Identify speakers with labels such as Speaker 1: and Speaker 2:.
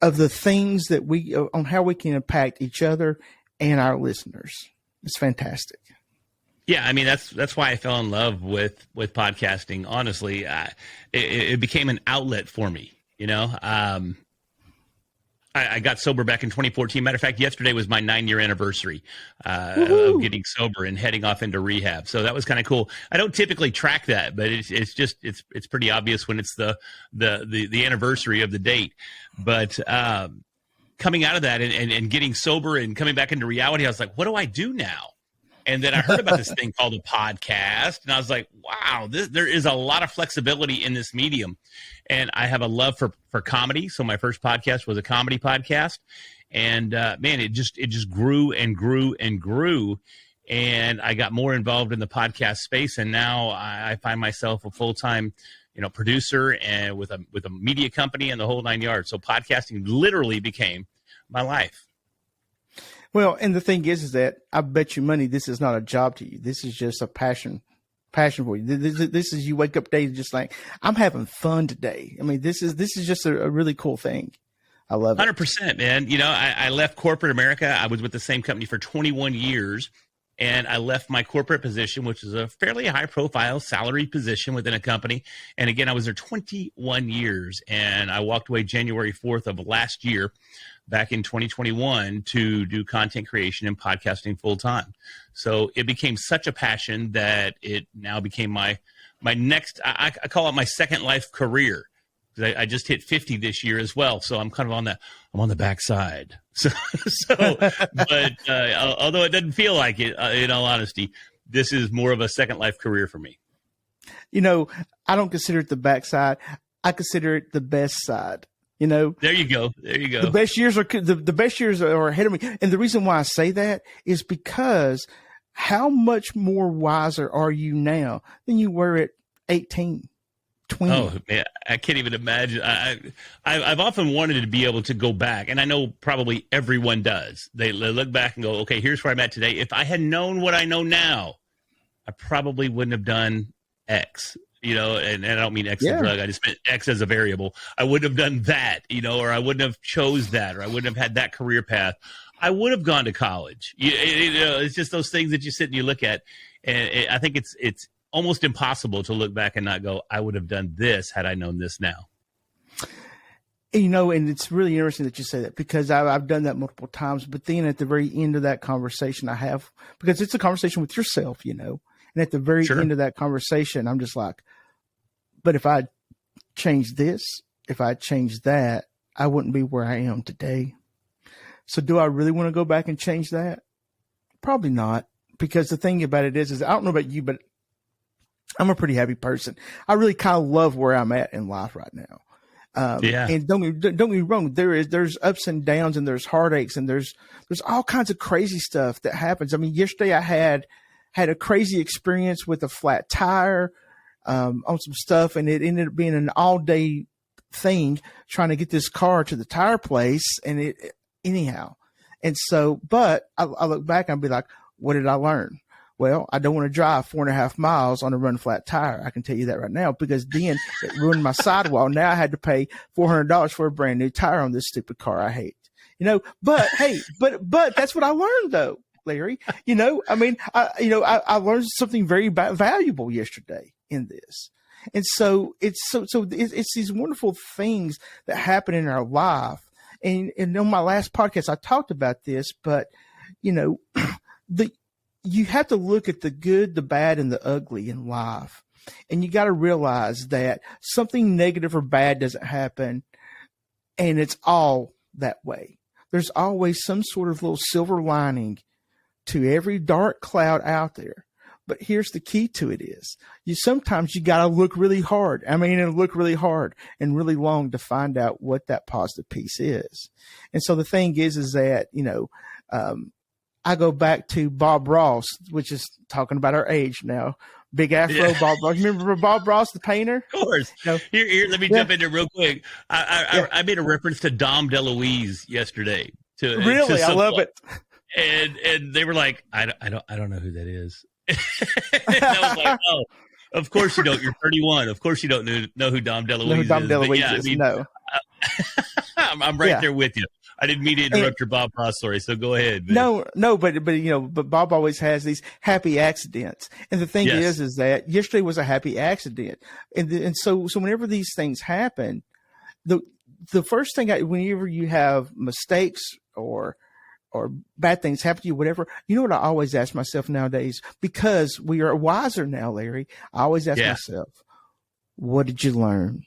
Speaker 1: of the things that on how we can impact each other and our listeners. It's fantastic.
Speaker 2: Yeah, I mean that's why I fell in love with podcasting. Honestly, it became an outlet for me. I got sober back in 2014. Matter of fact, yesterday was my 9-year anniversary of getting sober and heading off into rehab. So that was kind of cool. I don't typically track that, but it's pretty obvious when it's the anniversary of the date. But coming out of that and getting sober and coming back into reality, I was like, what do I do now? And then I heard about this thing called a podcast, and I was like, wow, there is a lot of flexibility in this medium. And I have a love for comedy. So my first podcast was a comedy podcast. And man, it just grew and grew and grew. And I got more involved in the podcast space. And now I find myself a full-time, producer and with a media company and the whole 9 yards. So podcasting literally became my life.
Speaker 1: Well, and the thing is that I bet you money this is not a job to you. This is just a passion for you. This is you wake up days just like, I'm having fun today. I mean, this is just a really cool thing. I love it.
Speaker 2: 100%, man. I left corporate America. I was with the same company for 21 years, and I left my corporate position, which is a fairly high-profile salary position within a company. And again, I was there 21 years, and I walked away January 4th of last year, back in 2021, to do content creation and podcasting full time. So it became such a passion that it now became my next, I call it my second life career. I just hit 50 this year as well. So I'm kind of on the backside. But although it doesn't feel like it, in all honesty, this is more of a second life career for me.
Speaker 1: I don't consider it the backside. I consider it the best side.
Speaker 2: There you go. The
Speaker 1: best years are ahead of me. And the reason why I say that is because how much more wiser are you now than you were at 18, 20?
Speaker 2: Oh, man, I can't even imagine. I've often wanted to be able to go back, and I know probably everyone does. They look back and go, okay, here's where I'm at today. If I had known what I know now, I probably wouldn't have done X. And I don't mean X as a drug. I just meant X as a variable. I wouldn't have done that, or I wouldn't have chose that, or I wouldn't have had that career path. I would have gone to college. It's just those things that you sit and you look at. And I think it's almost impossible to look back and not go, I would have done this had I known this now.
Speaker 1: And it's really interesting that you say that, because I've done that multiple times. But then at the very end of that conversation I have, because it's a conversation with yourself, and at the very end of that conversation, I'm just like, but if I changed this, if I changed that, I wouldn't be where I am today. So do I really want to go back and change that? Probably not. Because the thing about it is I don't know about you, but I'm a pretty happy person. I really kind of love where I'm at in life right now. And don't get me wrong. There's ups and downs, and there's heartaches, and there's all kinds of crazy stuff that happens. I mean, yesterday I had a crazy experience with a flat tire, on some stuff, and it ended up being an all day thing trying to get this car to the tire place. And anyhow. And so, but I look back and I'll be like, what did I learn? Well, I don't want to drive 4.5 miles on a run flat tire. I can tell you that right now, because then it ruined my sidewall. Now I had to pay $400 for a brand new tire on this stupid car I hate, but hey, but that's what I learned though, Larry. I learned something very valuable yesterday in this. And so it's these wonderful things that happen in our life. And on my last podcast, I talked about this, but you have to look at the good, the bad, and the ugly in life. And you got to realize that something negative or bad doesn't happen, and it's all that way. There's always some sort of little silver lining to every dark cloud out there. But here's the key to it is sometimes you got to look really hard. Look really hard and really long to find out what that positive piece is. And so the thing is that, I go back to Bob Ross, which is talking about our age now. Big Afro, yeah. Bob Ross. You remember Bob Ross, the painter?
Speaker 2: Of course. Here, let me jump in there real quick. I made a reference to Dom DeLuise yesterday.
Speaker 1: Really? I love it.
Speaker 2: And they were like, I don't know who that is. And I was like, oh, of course you don't. You're 31. Of course you don't know who Dom DeLuise is.
Speaker 1: No.
Speaker 2: I'm right there with you. I didn't mean to interrupt your Bob Ross story, so go ahead.
Speaker 1: Man. No, but Bob always has these happy accidents, and the thing is that yesterday was a happy accident, and so whenever these things happen, the first thing whenever you have mistakes or bad things happen to you, whatever, you know what I always ask myself nowadays, because we are wiser now, Larry. I always ask myself, what did you learn?